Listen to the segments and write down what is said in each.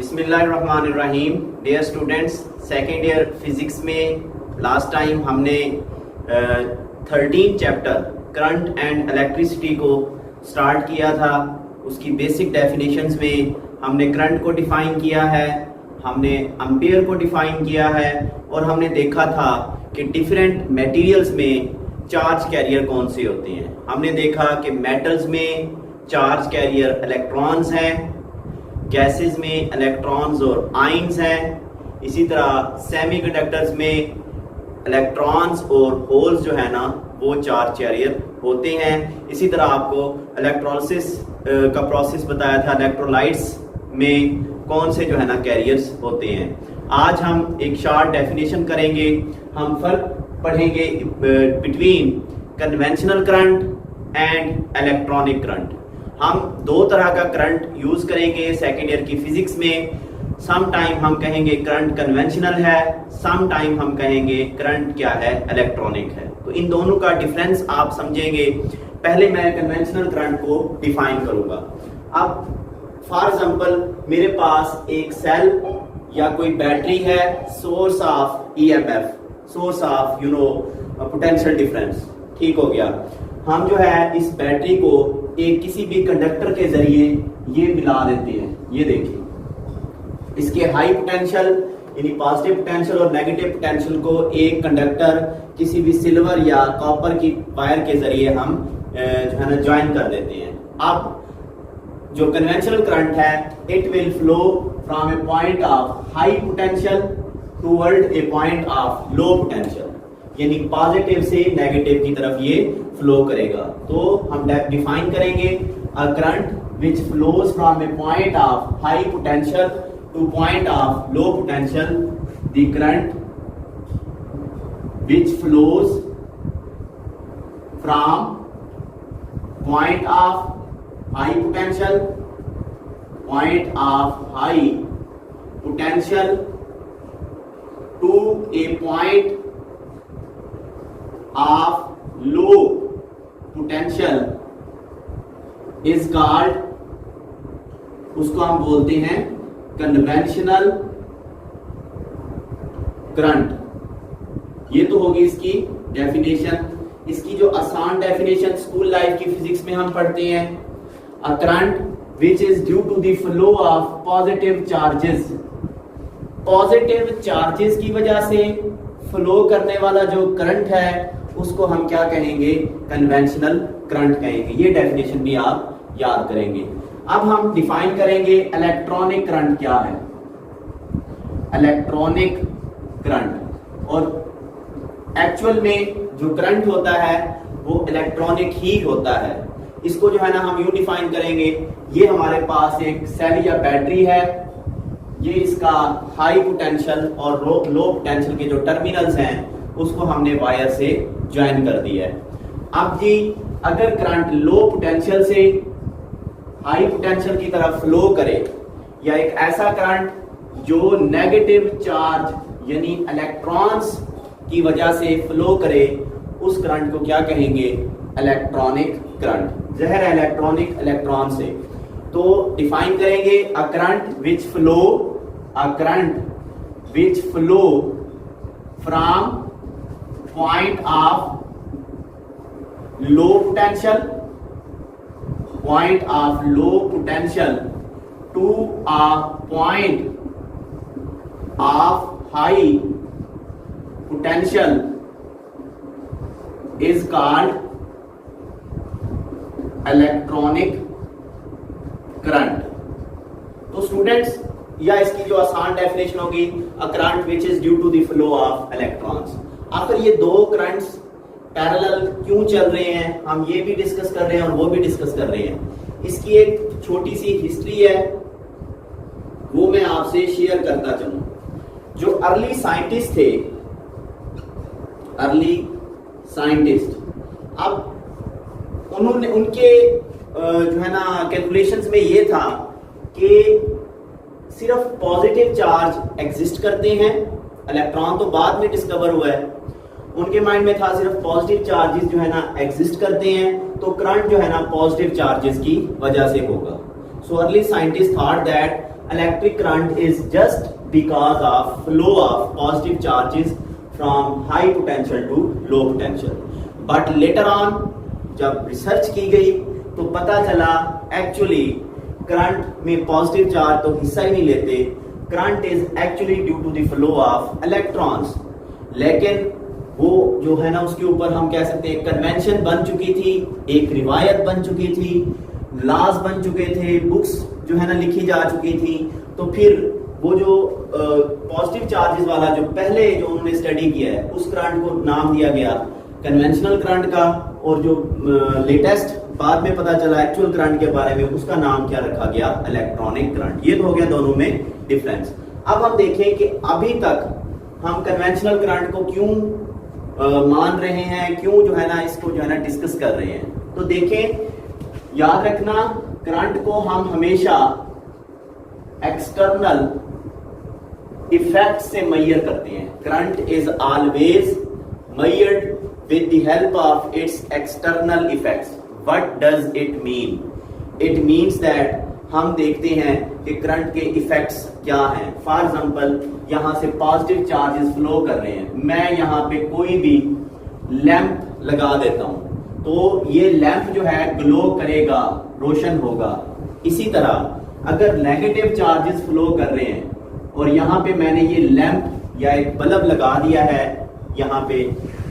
बिस्मिल्लाहिर्रहमानिर्रहीम। Dear students, second year physics में last time हमने 13 चैप्टर करंट एंड इलेक्ट्रिसिटी को स्टार्ट किया था। उसकी बेसिक डेफिनेशंस में हमने करंट को डिफाइन किया है, हमने एम्पियर को डिफाइन किया है और हमने देखा था कि डिफरेंट मटेरियल्स में चार्ज कैरियर कौन से होते हैं। हमने देखा कि मेटल्स में चार्ज कैरियर इलेक्ट्रॉन्स हैं, गैसेस में इलेक्ट्रॉन्स और आयंस हैं, इसी तरह सेमीकंडक्टर्स में इलेक्ट्रॉन्स और होल्स जो है ना वो चार्ज कैरियर होते हैं। इसी तरह आपको इलेक्ट्रोलिसिस का प्रोसेस बताया था, इलेक्ट्रोलाइट्स में कौन से जो है ना कैरियर्स होते हैं। आज हम एक शॉर्ट डेफिनेशन करेंगे, हम फर्क पढ़ेंगे between conventional current and electronic current. हम दो तरह का करंट यूज करेंगे सेकेंड ईयर की फिजिक्स में। सम टाइम हम कहेंगे करंट कन्वेंशनल है, सम टाइम हम कहेंगे करंट क्या है, इलेक्ट्रॉनिक है। तो इन दोनों का डिफरेंस आप समझेंगे। पहले मैं कन्वेंशनल करंट को डिफाइन करूंगा। अब फॉर एग्जांपल मेरे पास एक सेल या कोई बैटरी है, source of EMF, source of potential difference, ठीक हो गया। हम जो है इस बैटरी को एक किसी भी कंडक्टर के जरिए ये मिला देते हैं। ये देखिए, इसके हाई पोटेंशियल यानी पॉजिटिव पोटेंशियल और नेगेटिव पोटेंशियल को एक कंडक्टर किसी भी सिल्वर या कॉपर की वायर के जरिए हम जो है ना ज्वाइन कर देते हैं। अब जो कन्वेंशनल करंट है, it will flow from a point of high potential toward a point of low potential, यानी पॉजिटिव से नेगेटिव की तरफ ये फ्लो करेगा। तो हम डिफाइन करेंगे a current which flows from a point of high potential to point of low potential, the current which flows from point of high potential, point of high potential to a point of low potential is called, उसको हम बोलते हैं conventional current. ये तो होगी इसकी definition. इसकी जो आसान डेफिनेशन स्कूल लाइफ की फिजिक्स में हम पढ़ते हैं, a current which is due to the flow of positive charges, positive charges की वजह से फ्लो करने वाला जो करंट है उसको हम क्या कहेंगे, कन्वेंशनल करंट कहेंगे। ये डेफिनेशन भी आप याद करेंगे। अब हम डिफाइन करेंगे इलेक्ट्रॉनिक करंट क्या है। इलेक्ट्रॉनिक करंट, और एक्चुअल में जो करंट होता है वो इलेक्ट्रॉनिक ही होता है। इसको जो है ना हम यूं डिफाइन करेंगे, ये हमारे पास एक सेल या बैटरी है, ये इसका हाई पोटेंशियल और लो पोटेंशियल के जो टर्मिनल्स हैं उसको हमने वायर से ज्वाइन कर दिया है। अब जी अगर करंट लो पोटेंशियल से हाई पोटेंशियल की तरफ फ्लो करे, या एक ऐसा करंट जो नेगेटिव चार्ज यानी इलेक्ट्रॉन्स की वजह से फ्लो करे, उस करंट को क्या कहेंगे, इलेक्ट्रॉनिक करंट। जहर है इलेक्ट्रॉनिक इलेक्ट्रॉन से। तो डिफाइन करेंगे a current which flow, a current which flow from point of low potential to a point of high potential is called electronic current। तो स्टूडेंट्स, या इसकी जो आसान डेफिनेशन होगी, a current which is due to the flow of electrons. आखिर ये दो currents parallel क्यों चल रहे हैं, हम ये भी डिस्कस कर रहे हैं और वो भी डिस्कस कर रहे हैं। इसकी एक छोटी सी हिस्ट्री है, वो मैं आपसे शेयर करता चलूं। जो अर्ली साइंटिस्ट थे, अर्ली साइंटिस्ट, अब उन्होंने उनके जो है ना कैलकुलेशंस में ये था कि सिर्फ पॉजिटिव चार्ज एग्जिस्ट करते हैं, इलेक्ट्रॉन तो बाद में डिस्कवर हुआ है। उनके माइंड में था सिर्फ पॉजिटिव चार्जेस जो है ना एग्जिस्ट करते हैं, तो करंट जो है ना पॉजिटिव चार्जेस की वजह से होगा। So early scientist thought that electric current is just because of flow of positive charges from high potential to low potential. But later on जब रिसर्च की गई तो पता चला एक्चुअली करंट में पॉजिटिव चार्ज तो हिस्सा ही नहीं लेते, current is actually due to the flow of electrons. लेकिन वो जो है ना उसके ऊपर हम कह सकते हैं कन्वेंशन बन चुकी थी, एक रिवायत बन चुकी थी, लॉज बन चुके थे, बुक्स जो है ना लिखी जा चुकी थी। तो फिर वो जो पॉजिटिव चार्जेस वाला जो पहले जो उन्होंने स्टडी किया है उस करंट को नाम दिया गया कन्वेंशनल करंट का, और जो लेटेस्ट बाद में पता चला एक्चुअल करंट के बारे में उसका नाम क्या रखा गया, इलेक्ट्रॉनिक करंट। ये तो हो गया दोनों में डिफरेंस। अब हम देखें कि अभी तक हम कन्वेंशनल करंट को क्यों मान रहे हैं, क्यों जो है ना इसको जो है ना डिस्कस कर रहे हैं। तो देखें, याद रखना करंट को हम हमेशा एक्सटर्नल इफेक्ट से मेजर करते हैं। Current is always measured with the help of its external effects. What does it mean? It means that हम देखते हैं कि करंट के इफेक्ट्स क्या हैं। फॉर एग्जाम्पल यहाँ से पॉजिटिव चार्जेस फ्लो कर रहे हैं, मैं यहाँ पे कोई भी लैंप लगा देता हूँ तो ये लैंप जो है ग्लो करेगा, रोशन होगा। इसी तरह अगर नेगेटिव चार्जेस फ्लो कर रहे हैं और यहाँ पे मैंने ये लैंप या एक बल्ब लगा दिया है यहाँ पे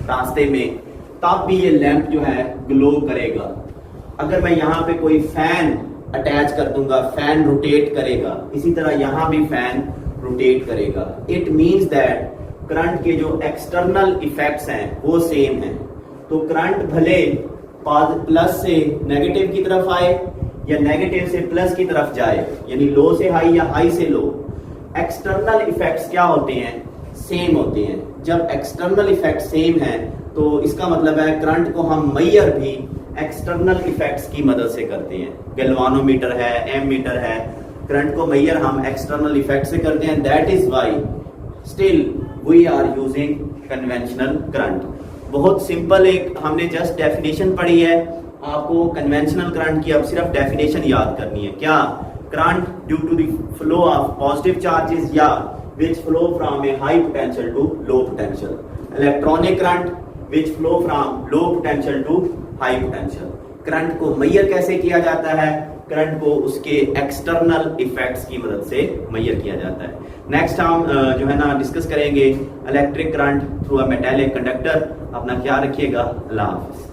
रास्ते में, तब भी ये लैंप जो है ग्लो करेगा। अगर मैं यहाँ पे कोई फैन अटैच कर दूंगा, फैन रोटेट करेगा, इसी तरह यहाँ भी फैन रोटेट करेगा। इट मींस दैट करंट के जो एक्सटर्नल इफेक्ट्स हैं वो सेम हैं। तो करंट भले प्लस से नेगेटिव की तरफ आए या नेगेटिव से प्लस की तरफ जाए, यानी लो से हाई या हाई से लो, एक्सटर्नल इफेक्ट्स क्या होते हैं, सेम होते हैं। जब एक्सटर्नल इफेक्ट सेम है तो इसका मतलब है करंट को हम मेजर भी एक्सटर्नल इफेक्ट्स की मदद से करते हैं। गैल्वानोमीटर है, एमीटर है, करंट को मेजर हम एक्सटर्नल इफेक्ट से करते हैं। That is why still we are using conventional current. बहुत सिंपल एक हमने जस्ट डेफिनेशन पढ़ी है, आपको कन्वेंशनल करंट की अब सिर्फ डेफिनेशन याद करनी है। क्या? Current due to the flow of positive charges या which flow from a high potential to low potential. Electronic current which flow from low potential to high potential. Current को major कैसे किया जाता है? करंट को उसके एक्सटर्नल इफेक्ट्स की मदद से मेजर किया जाता है। नेक्स्ट हम जो है ना डिस्कस करेंगे electric current through a metallic conductor. अपना ख्याल रखिएगा। अल्लाह हाफिज।